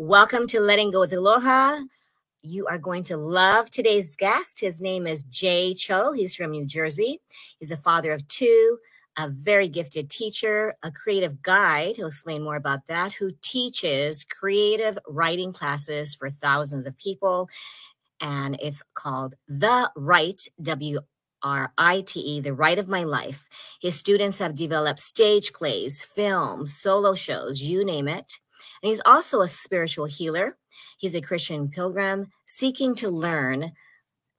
Welcome to Letting Go with Aloha. You are going to love today's guest. His name is Jay Cho. He's from New Jersey. He's a father of two, a very gifted teacher, a creative guide. He'll explain more about that, who teaches creative writing classes for thousands of people. And it's called The Write, W-R-I-T-E, The Write of My Life. His students have developed stage plays, films, solo shows, you name it. And he's also a spiritual healer. He's a Christian pilgrim seeking to learn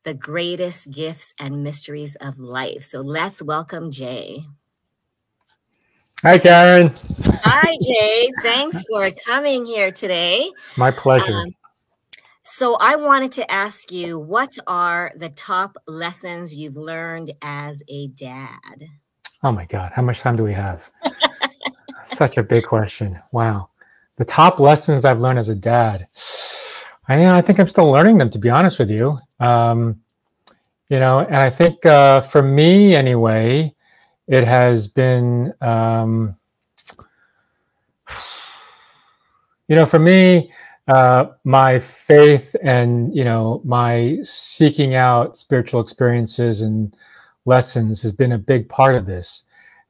the greatest gifts and mysteries of life. So let's welcome Jay. Hi, Karen. Hi, Jay. Thanks for coming here today. My pleasure. So I wanted to ask you, what are the top lessons you've learned as a dad? Oh, my God. How much time do we have? Such a big question. Wow. The top lessons I've learned as a dad. I think I'm still learning them, to be honest with you. And I think for me anyway, it has been, for me, my faith and, my seeking out spiritual experiences and lessons has been a big part of this.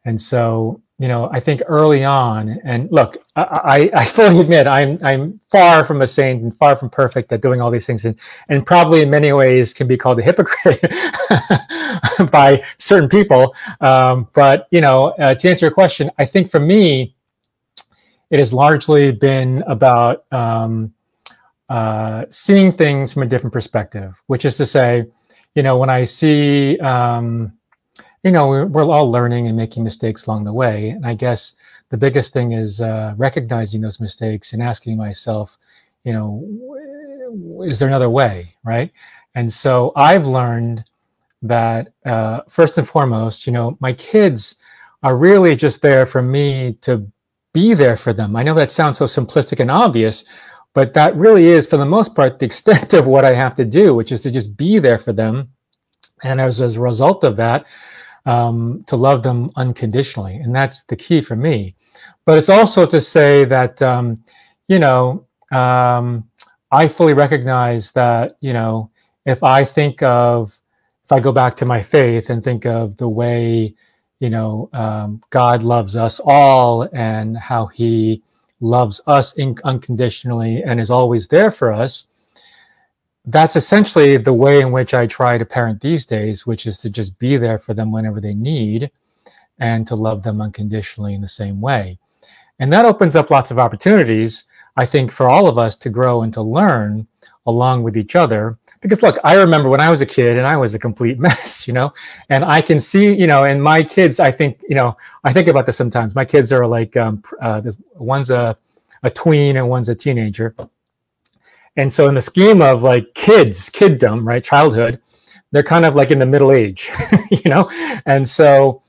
And so, I think early on, and look, I fully admit I'm far from a saint and far from perfect at doing all these things, and probably in many ways can be called a hypocrite by certain people. But to answer your question, I think for me, it has largely been about seeing things from a different perspective, which is to say, when I see we're all learning and making mistakes along the way. And I guess the biggest thing is recognizing those mistakes and asking myself, is there another way, right? And so I've learned that first and foremost, my kids are really just there for me to be there for them. I know that sounds so simplistic and obvious, but that really is, for the most part, the extent of what I have to do, which is to just be there for them. And as a result of that, to love them unconditionally. And that's the key for me. But it's also to say that, I fully recognize that, if I go back to my faith and think of the way, God loves us all and how he loves us unconditionally and is always there for us, that's essentially the way in which I try to parent these days, which is to just be there for them whenever they need and to love them unconditionally in the same way. And that opens up lots of opportunities, I think, for all of us to grow and to learn along with each other. Because look, I remember when I was a kid and I was a complete mess, and I can see, and my kids, I think about this sometimes. My kids are like, one's a tween and one's a teenager. And so in the scheme of like kiddom, right, childhood, they're kind of like in the middle age, and so,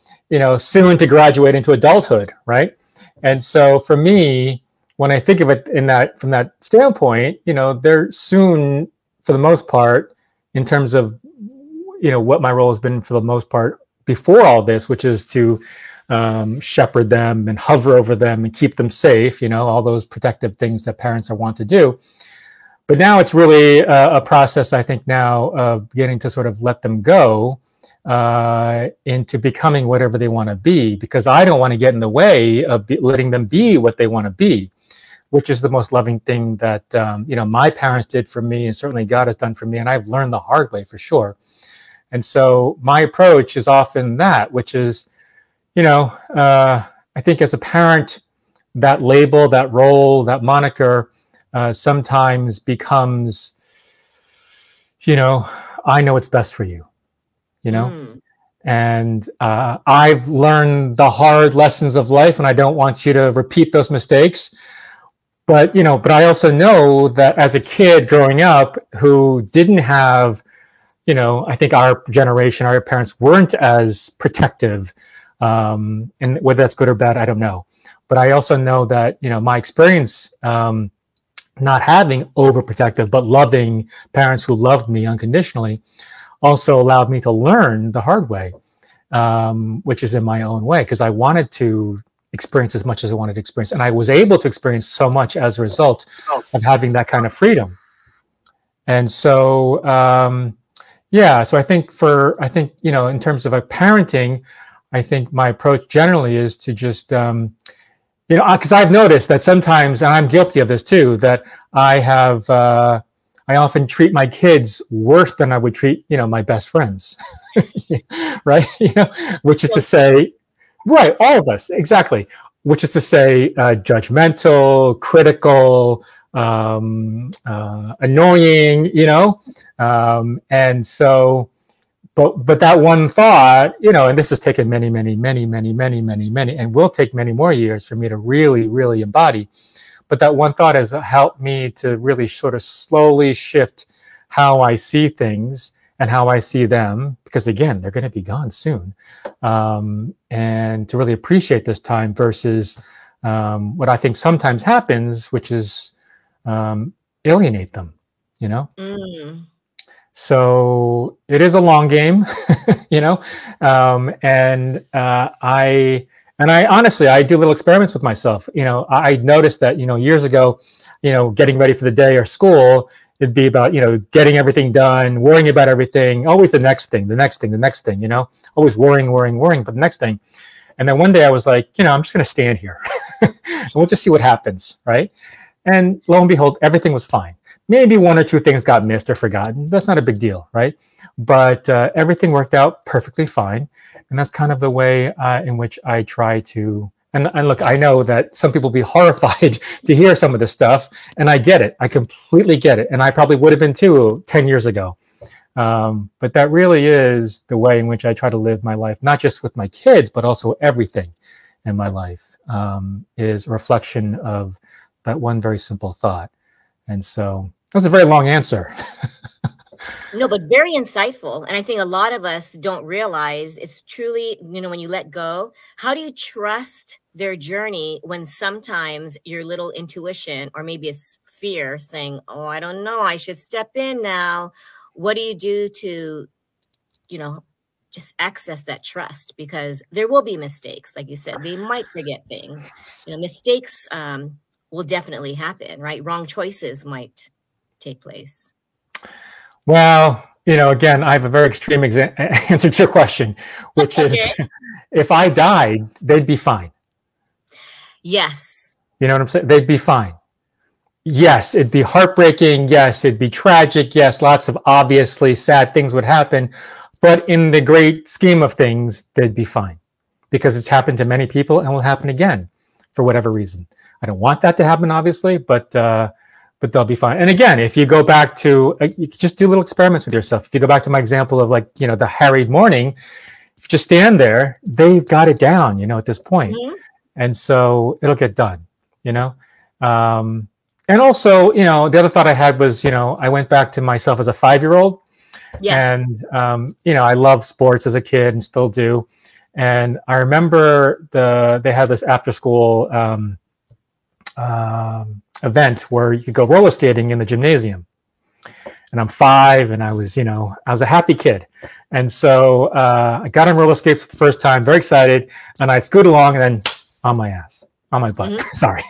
soon to graduate into adulthood, right? And so for me, when I think of it from that standpoint, they're soon, for the most part, in terms of, what my role has been for the most part before all this, which is to shepherd them and hover over them and keep them safe, all those protective things that parents want to do. But now it's really a process, I think, now of getting to sort of let them go into becoming whatever they want to be, because I don't want to get in the way of letting them be what they want to be, which is the most loving thing that, my parents did for me, and certainly God has done for me, and I've learned the hard way for sure. And so my approach is often that, which is, I think as a parent, that label, that role, that moniker, sometimes becomes, I know what's best for you, and I've learned the hard lessons of life, and I don't want you to repeat those mistakes. But, but I also know that as a kid growing up who didn't have, I think our generation, our parents weren't as protective, and whether that's good or bad, I don't know. But I also know that, my experience, not having overprotective, but loving parents who loved me unconditionally also allowed me to learn the hard way, which is in my own way, because I wanted to experience as much as I wanted to experience. And I was able to experience so much as a result of having that kind of freedom. And so, yeah, so I think, you know, in terms of parenting, I think my approach generally is to just, you know, because I've noticed that sometimes, and I'm guilty of this too, that I often treat my kids worse than I would treat, you know, my best friends, right? You know, which is to say, right, all of us, exactly. Which is to say, judgmental, critical, annoying, you know, and so, but that one thought, you know, and this has taken many, and will take many more years for me to really, really embody. But that one thought has helped me to really sort of slowly shift how I see things and how I see them, because again, they're going to be gone soon, and to really appreciate this time versus what I think sometimes happens, which is alienate them, you know? So it is a long game, you know, and I honestly, I do little experiments with myself. You know, I noticed that, you know, years ago, you know, getting ready for the day or school, it'd be about, you know, getting everything done, worrying about everything, always the next thing, you know, always worrying, but the next thing. And then one day I was like, you know, I'm just going to stand here and we'll just see what happens, right? And lo and behold, everything was fine. Maybe one or two things got missed or forgotten. That's not a big deal, right? But everything worked out perfectly fine. And that's kind of the way in which I try to, and look, I know that some people will be horrified to hear some of this stuff, and I get it. I completely get it. And I probably would have been too 10 years ago. But that really is the way in which I try to live my life, not just with my kids, but also everything in my life is a reflection of that one very simple thought. And so that was a very long answer. No, but very insightful. And I think a lot of us don't realize it's truly, you know, when you let go, how do you trust their journey when sometimes your little intuition, or maybe it's fear saying, oh, I don't know, I should step in now. What do you do to, you know, just access that trust? Because there will be mistakes. Like you said, they might forget things. You know, mistakes will definitely happen, right? Wrong choices might take place. Well, you know, again, I have a very extreme answer to your question, which is if I died, they'd be fine. Yes. You know what I'm saying? They'd be fine. Yes, it'd be heartbreaking. Yes, it'd be tragic. Yes, lots of obviously sad things would happen. But in the great scheme of things, they'd be fine because it's happened to many people and will happen again for whatever reason. I don't want that to happen, obviously, but they'll be fine. And again, if you go back to, you just do little experiments with yourself. If you go back to my example of, like, you know, the harried morning, if you just stand there, they've got it down, you know, at this point. Mm-hmm. And so it'll get done, you know. And also, you know, the other thought I had was, you know, I went back to myself as a 5-year-old. Yes. And, you know, I loved sports as a kid and still do. And I remember they had this after school event where you could go roller skating in the gymnasium. And I'm 5 and I was, you know, I was a happy kid. And so I got on roller skates for the first time, very excited. And I'd scoot along and then on my ass, on my butt, sorry.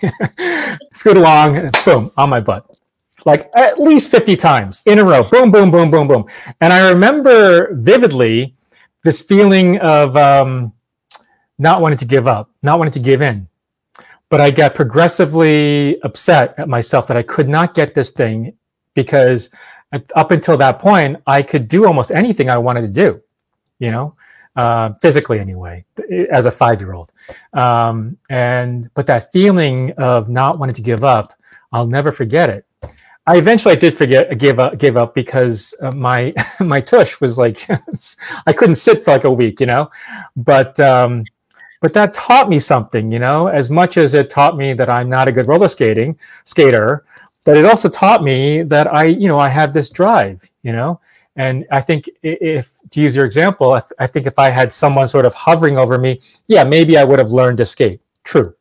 Scoot along and boom, on my butt. Like at least 50 times in a row, boom, boom, boom, boom, boom. And I remember vividly this feeling of not wanting to give up, not wanting to give in. But I got progressively upset at myself that I could not get this thing because up until that point, I could do almost anything I wanted to do, you know, physically anyway, as a 5-year-old. But that feeling of not wanting to give up, I'll never forget it. I eventually did give up because my tush was like, I couldn't sit for like a week, you know, but that taught me something, you know, as much as it taught me that I'm not a good roller skater, but it also taught me that I have this drive, you know. And I think if, to use your example, I think if I had someone sort of hovering over me, yeah, maybe I would have learned to skate. True.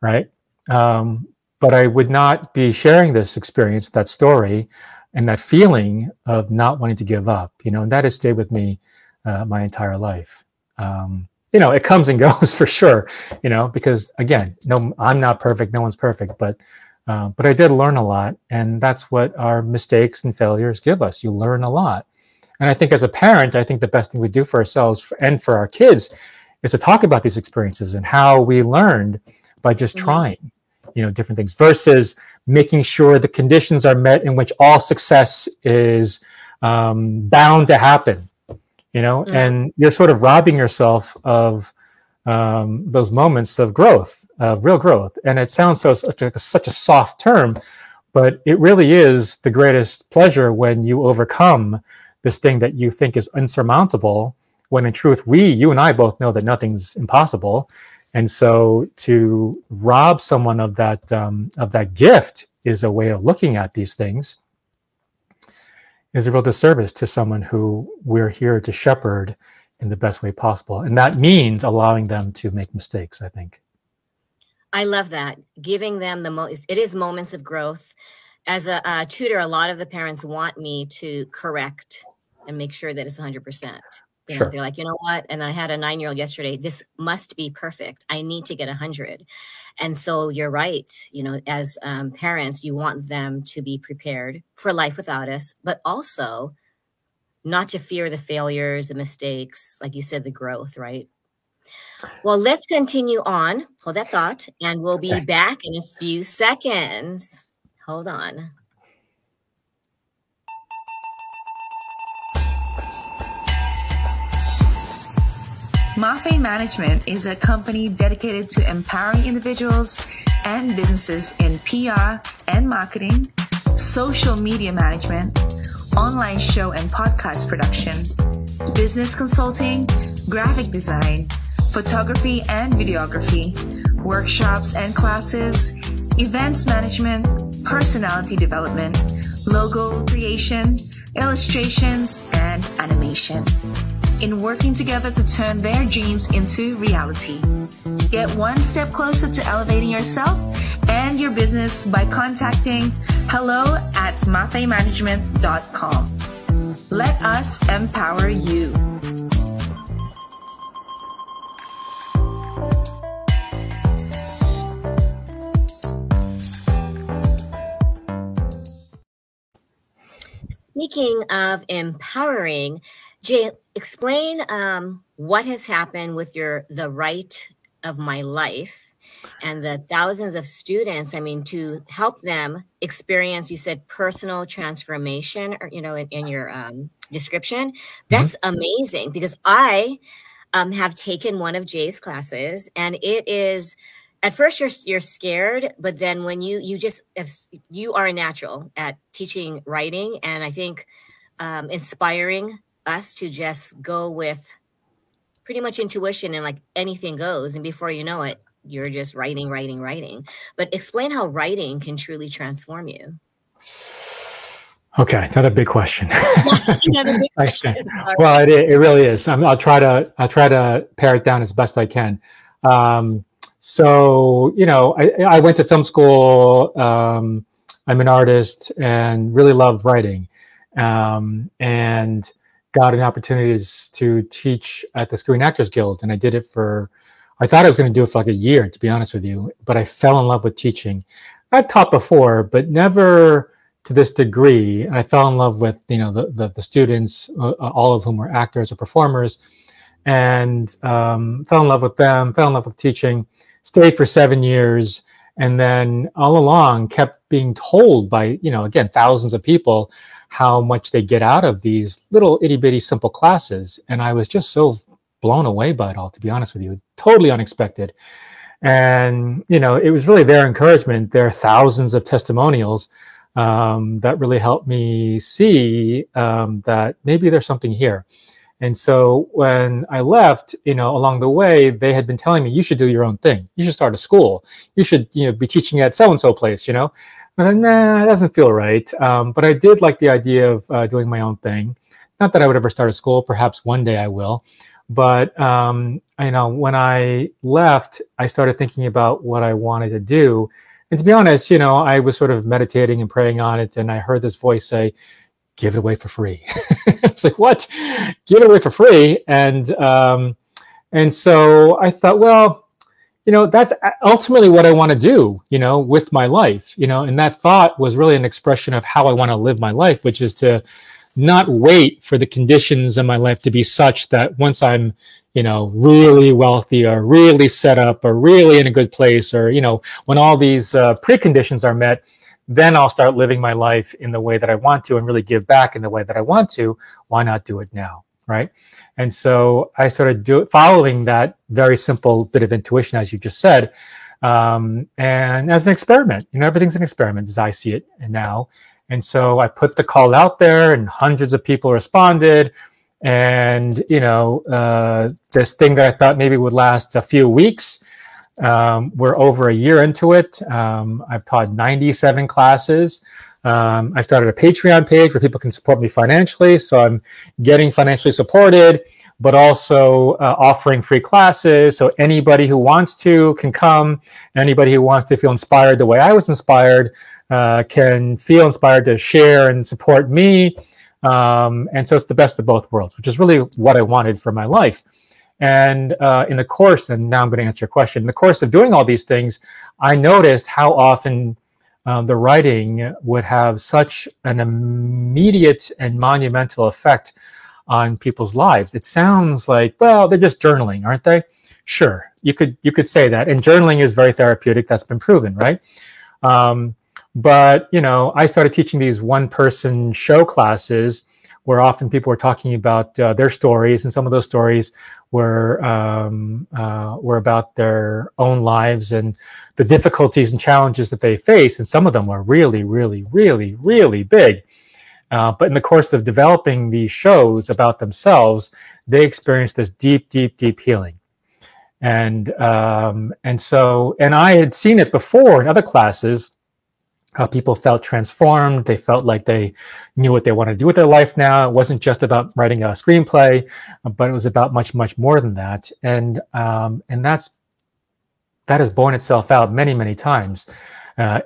Right. But I would not be sharing this experience, that story, and that feeling of not wanting to give up, you know, and that has stayed with me my entire life. it comes and goes for sure, because again, no, I'm not perfect. No one's perfect, but I did learn a lot, and that's what our mistakes and failures give us. You learn a lot. And I think as a parent, I think the best thing we do for ourselves and for our kids is to talk about these experiences and how we learned by just trying, different things, versus making sure the conditions are met in which all success is bound to happen, and you're sort of robbing yourself of those moments of growth, of real growth. And it sounds such a soft term, but it really is the greatest pleasure when you overcome this thing that you think is insurmountable, when in truth, you and I both know that nothing's impossible. And so to rob someone of that gift is a way of looking at these things, is a real disservice to someone who we're here to shepherd in the best way possible. And that means allowing them to make mistakes, I think. I love that. Giving them it is moments of growth. As a tutor, a lot of the parents want me to correct and make sure that it's 100%. They're like, you know what? And I had a 9-year-old yesterday. This must be perfect. I need to get 100. And so you're right. As parents, you want them to be prepared for life without us, but also not to fear the failures, the mistakes, like you said, the growth, right? Well, let's continue on. Hold that thought, and we'll be back in a few seconds. Hold on. Mafe Management is a company dedicated to empowering individuals and businesses in PR and marketing, social media management, online show and podcast production, business consulting, graphic design, photography and videography, workshops and classes, events management, personality development, logo creation, illustrations, and animation. In working together to turn their dreams into reality. Get one step closer to elevating yourself and your business by contacting hello@mafemanagement.com. Let us empower you. Speaking of empowering, Jay, explain what has happened with the Right of My Life and the thousands of students. I mean, to help them experience, you said personal transformation, or in your description. That's amazing, because I have taken one of Jay's classes, and it is, at first you're scared, but then when you are a natural at teaching writing, and I think inspiring us to just go with pretty much intuition, and like anything goes, and before you know it, you're just writing. But explain how writing can truly transform you. Okay, another big question. Another big question. Well, it really is. I'll try to pare it down as best I can. So I went to film school. I'm an artist and really love writing, and got an opportunity to teach at the Screen Actors Guild. And I did it I thought I was going to do it for like a year, to be honest with you, but I fell in love with teaching. I've taught before, but never to this degree. I fell in love with, the students, all of whom were actors or performers, and fell in love with them, fell in love with teaching, stayed for 7 years, and then all along kept being told by, again, thousands of people how much they get out of these little itty bitty simple classes. And I was just so blown away by it all, to be honest with you, totally unexpected. And, it was really their encouragement, their thousands of testimonials that really helped me see that maybe there's something here. And so when I left, along the way, they had been telling me, you should do your own thing. You should start a school. You should, be teaching at so-and-so place, And nah, it doesn't feel right. But I did like the idea of doing my own thing. Not that I would ever start a school. Perhaps one day I will. But, when I left, I started thinking about what I wanted to do. And to be honest, I was sort of meditating and praying on it. And I heard this voice say, give it away for free. I was like, what? Give it away for free? And And so I thought, well, that's ultimately what I want to do, with my life, and that thought was really an expression of how I want to live my life, which is to not wait for the conditions in my life to be such that once I'm, really wealthy or really set up or really in a good place, or, when all these preconditions are met, then I'll start living my life in the way that I want to and really give back in the way that I want to. Why not do it now? Right. And so I started following that very simple bit of intuition, as you just said, and as an experiment. Everything's an experiment as I see it now. And so I put the call out there, and hundreds of people responded. And this thing that I thought maybe would last a few weeks, we're over a year into it. I've taught 97 classes. I started a Patreon page where people can support me financially. So I'm getting financially supported, but also offering free classes. So anybody who wants to can come. Anybody who wants to feel inspired the way I was inspired can feel inspired to share and support me. And so it's the best of both worlds, which is really what I wanted for my life. And in the course, and now I'm going to answer your question, in the course of doing all these things, I noticed how often the writing would have such an immediate and monumental effect on people's lives. It sounds like, well, they're just journaling, aren't they? Sure, you could say that. And journaling is very therapeutic. That's been proven, right? But, I started teaching these one-person show classes where often people were talking about their stories, and some of those stories were about their own lives and the difficulties and challenges that they face, and some of them were really, really, really, really big. But in the course of developing these shows about themselves, they experienced this deep, deep, deep healing. And I had seen it before in other classes, how people felt transformed. They felt like they knew what they wanted to do with their life now. It wasn't just about writing a screenplay, but it was about much, much more than that. And that has borne itself out many, many times,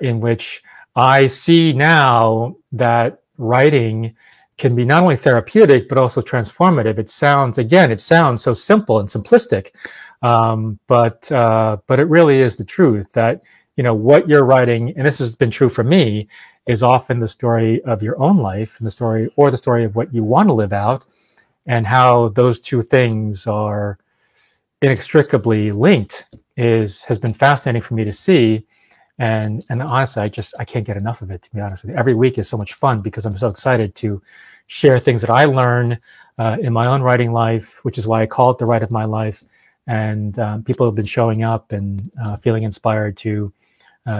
in which I see now that writing can be not only therapeutic, but also transformative. It sounds so simple and simplistic, but it really is the truth that, what you're writing, and this has been true for me, is often the story of your own life and the story of what you want to live out, and how those two things are inextricably linked has been fascinating for me to see. And honestly, I can't get enough of it, to be honest with you. Every week is so much fun because I'm so excited to share things that I learn in my own writing life, which is why I call it the Write of My Life. And people have been showing up and feeling inspired to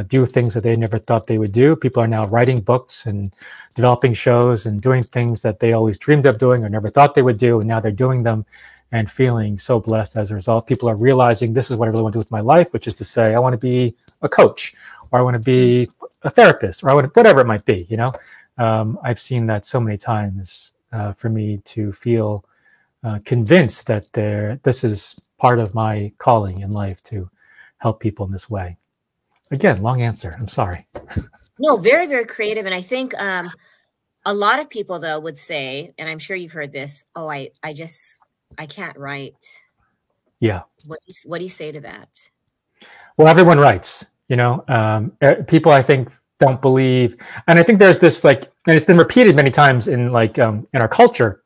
do things that they never thought they would do. People are now writing books and developing shows and doing things that they always dreamed of doing or never thought they would do, and now they're doing them and feeling so blessed as a result. People are realizing this is what I really want to do with my life, which is to say, I want to be a coach, or I want to be a therapist, or I want to, whatever it might be. I've seen that so many times for me to feel convinced that this is part of my calling in life, to help people in this way. Again, long answer. I'm sorry. No, very, very creative. And I think a lot of people, though, would say, and I'm sure you've heard this, oh, I can't write. Yeah. What do you say to that? Well, everyone writes, people, I think, don't believe. And I think there's this and it's been repeated many times in in our culture,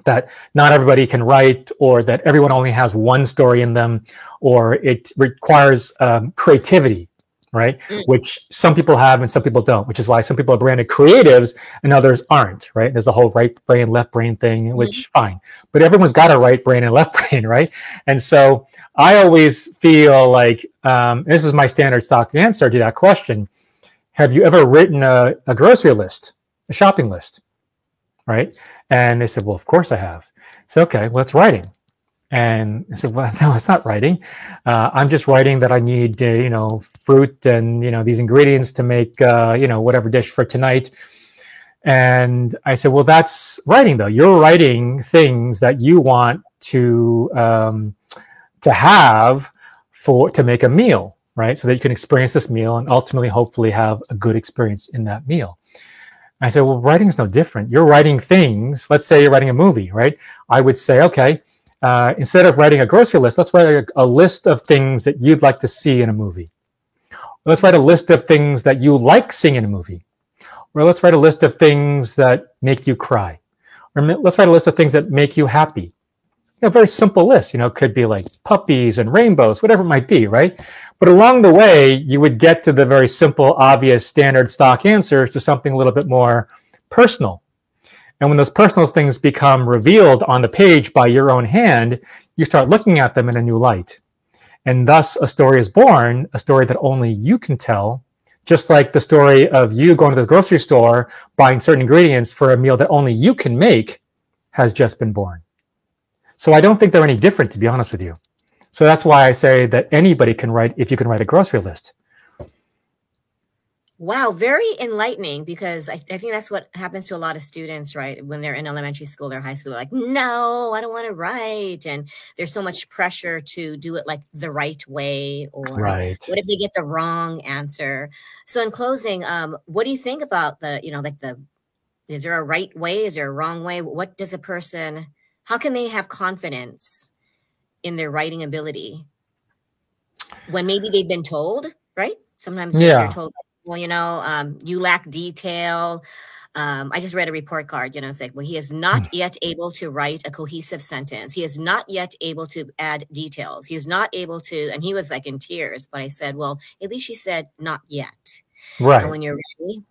that not everybody can write, or that everyone only has one story in them, or it requires creativity, right? Which some people have and some people don't, which is why some people are branded creatives and others aren't, right? There's the whole right brain, left brain thing, which fine, but everyone's got a right brain and left brain, right? And so I always feel like, this is my standard stock answer to that question. Have you ever written a grocery list, a shopping list? Right? And they said, well, of course I have. So, okay, well, it's writing. And I said, well, no, it's not writing. I'm just writing that I need, fruit and, these ingredients to make, whatever dish for tonight. And I said, well, that's writing, though. You're writing things that you want to have to make a meal, right? So that you can experience this meal and ultimately, hopefully, have a good experience in that meal. I said, well, writing is no different. You're writing things. Let's say you're writing a movie, right? I would say, okay, instead of writing a grocery list, let's write a list of things that you'd like to see in a movie. Let's write a list of things that you like seeing in a movie. Or let's write a list of things that make you cry. Or let's write a list of things that make you happy. A very simple list, could be like puppies and rainbows, whatever it might be, right? But along the way, you would get to the very simple, obvious, standard stock answers to something a little bit more personal. And when those personal things become revealed on the page by your own hand, you start looking at them in a new light. And thus a story is born, a story that only you can tell, just like the story of you going to the grocery store, buying certain ingredients for a meal that only you can make has just been born. So I don't think they're any different, to be honest with you. So that's why I say that anybody can write, if you can write a grocery list. Wow, very enlightening, because I think that's what happens to a lot of students, right? When they're in elementary school or high school, they're like, no, I don't want to write. And there's so much pressure to do it like the right way, or right. What if they get the wrong answer? So in closing, what do you think about is there a right way? Is there a wrong way? What does a person, how can they have confidence in their writing ability when maybe they've been told, right? Sometimes they're told, well, you lack detail. I just read a report card, it's like, well, he is not yet able to write a cohesive sentence. He is not yet able to add details. He is not able to, and he was like in tears, but I said, well, at least she said not yet. Right. And when you're ready,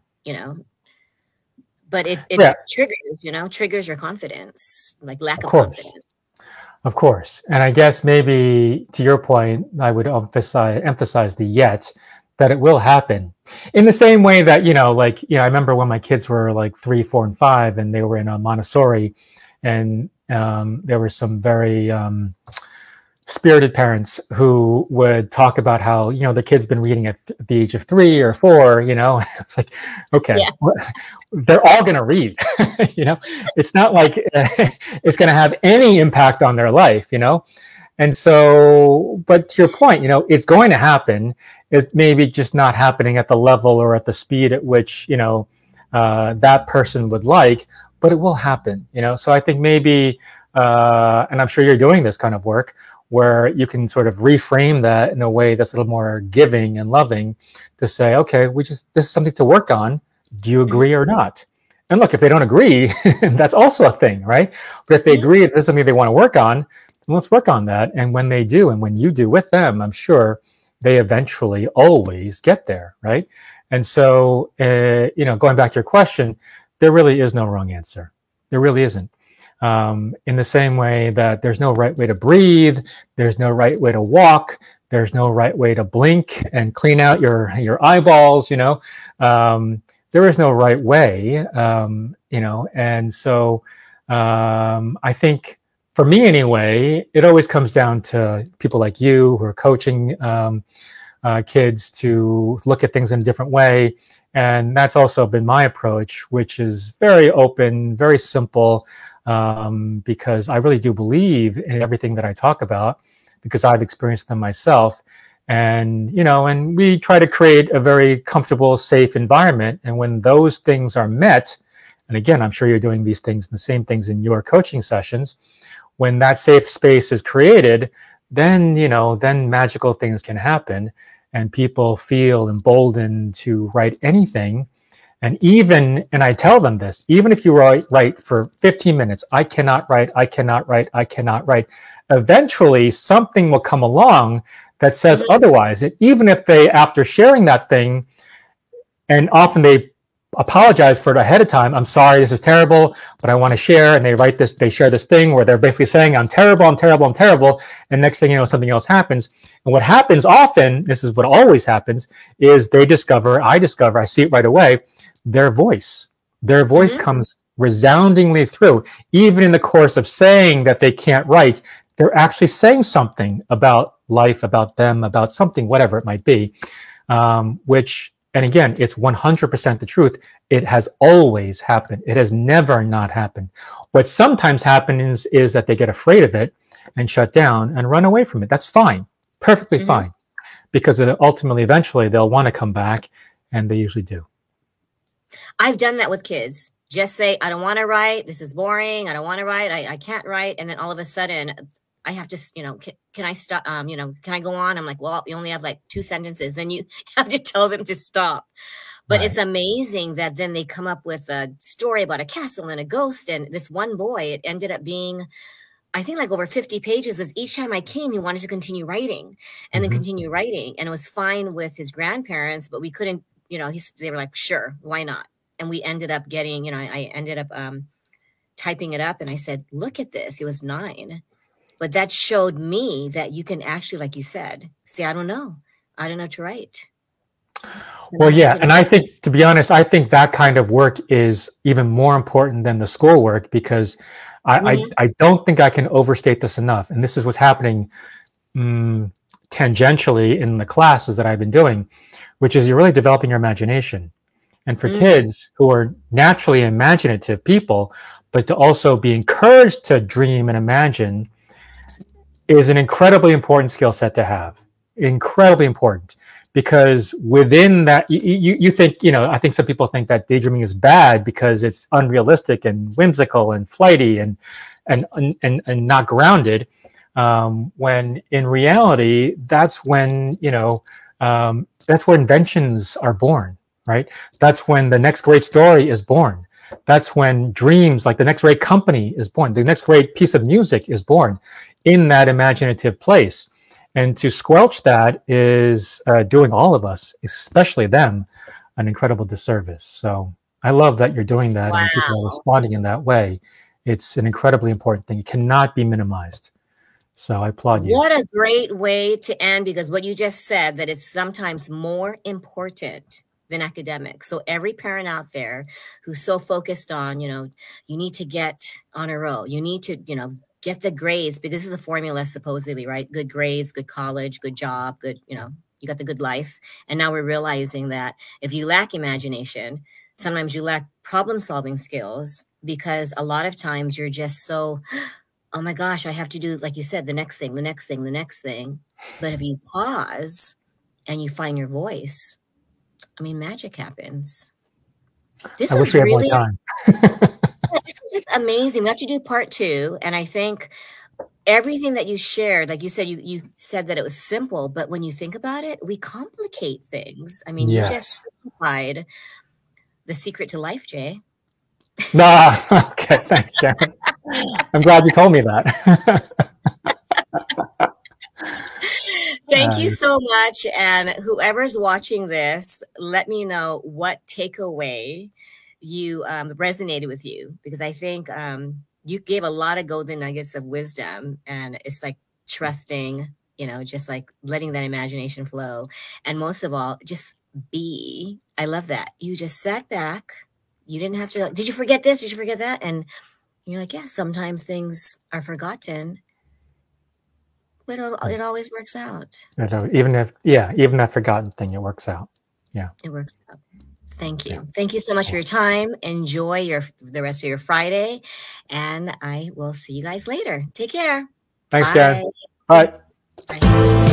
but it triggers your confidence, like lack of confidence. Of course. And I guess maybe to your point, I would emphasize the yet, that it will happen. In the same way that, I remember when my kids were like 3, 4, and 5, and they were in a Montessori, and there were some very spirited parents who would talk about how, the kid's been reading at the age of 3 or 4, it's like, okay, they're all going to read, it's not like it's going to have any impact on their life, And so, but to your point, it's going to happen. It may be just not happening at the level or at the speed at which, that person would like, but it will happen, So I think maybe, and I'm sure you're doing this kind of work, where you can sort of reframe that in a way that's a little more giving and loving, to say, okay, this is something to work on. Do you agree or not? And look, if they don't agree, that's also a thing, right? But if they agree, this is something they want to work on, let's work on that. And when they do, and when you do with them, I'm sure they eventually always get there, right? And so, going back to your question, there really is no wrong answer. There really isn't. In the same way that there's no right way to breathe, there's no right way to walk, there's no right way to blink and clean out your eyeballs, there is no right way, and so I think, for me anyway, it always comes down to people like you who are coaching kids to look at things in a different way. And that's also been my approach, which is very open, very simple, because I really do believe in everything that I talk about, because I've experienced them myself. And, and we try to create a very comfortable, safe environment. And when those things are met, and again, I'm sure you're doing these things, the same things in your coaching sessions, when that safe space is created, then, then magical things can happen, and people feel emboldened to write anything. And I tell them this, even if you write for 15 minutes, I cannot write, eventually something will come along that says otherwise. And even if they, after sharing that thing, and often they apologize for it ahead of time, I'm sorry, this is terrible, but I want to share, and they share this thing where they're basically saying, I'm terrible, and next thing you know, something else happens. And what happens often, this is what always happens, is I see it right away, their voice comes resoundingly through. Even in the course of saying that they can't write, they're actually saying something about life, about them, about something, whatever it might be, and again, it's 100% the truth. It has always happened. It has never not happened. What sometimes happens is that they get afraid of it and shut down and run away from it. That's fine, perfectly fine, because ultimately, eventually, they'll want to come back, and they usually do. I've done that with kids. Just say, I don't want to write. This is boring. I don't want to write. I can't write. And then all of a sudden, I have to, can I stop? Can I go on? I'm like, well, you only have like 2 sentences. Then you have to tell them to stop. But It's amazing that then they come up with a story about a castle and a ghost. And this one boy, it ended up being, I think, like over 50 pages. As each time I came, he wanted to continue writing and then continue writing. And it was fine with his grandparents, but we couldn't, they were like, sure, why not? And we ended up getting, I ended up typing it up, and I said, look at this. He was 9. But that showed me that you can actually, like you said, say, I don't know to write. Well, yeah. And I think, to be honest, I think that kind of work is even more important than the schoolwork, because I don't think I can overstate this enough. And this is what's happening tangentially in the classes that I've been doing, which is you're really developing your imagination. And for kids who are naturally imaginative people, but to also be encouraged to dream and imagine is an incredibly important skill set to have. Incredibly important. Because within that, you think, I think some people think that daydreaming is bad because it's unrealistic and whimsical and flighty and not grounded. When in reality, that's when, that's where inventions are born, right? That's when the next great story is born. That's when dreams, like the next great company is born. The next great piece of music is born in that imaginative place. And to squelch that is doing all of us, especially them, an incredible disservice. So I love that you're doing that and people are responding in that way. It's an incredibly important thing. It cannot be minimized. So I applaud you. What a great way to end, because what you just said, that it's sometimes more important than academics. So every parent out there who's so focused on, you need to get on a roll, you need to, get the grades, but this is the formula supposedly, right? Good grades, good college, good job, good, you got the good life. And now we're realizing that if you lack imagination, sometimes you lack problem-solving skills, because a lot of times you're just so, oh my gosh, I have to do, like you said, the next thing, the next thing, the next thing. But if you pause and you find your voice, magic happens. This was really this is amazing. We have to do part 2. And I think everything that you shared, like you said, you said that it was simple, but when you think about it, we complicate things. You just simplified the secret to life, Jay. Okay, thanks, Karen. I'm glad you told me that. Thank you so much. And whoever's watching this, let me know what takeaway you resonated with you, because I think you gave a lot of golden nuggets of wisdom, and it's like trusting, just like letting that imagination flow. And most of all, just be. I love that. You just sat back. You didn't have to, did you forget this? Did you forget that? And you're like, yeah, sometimes things are forgotten, but it always works out. Even that forgotten thing, it works out. Yeah. It works out. Thank you. Thank you so much for your time. Enjoy the rest of your Friday, and I will see you guys later. Take care. Thanks, Karen. Bye. Bye.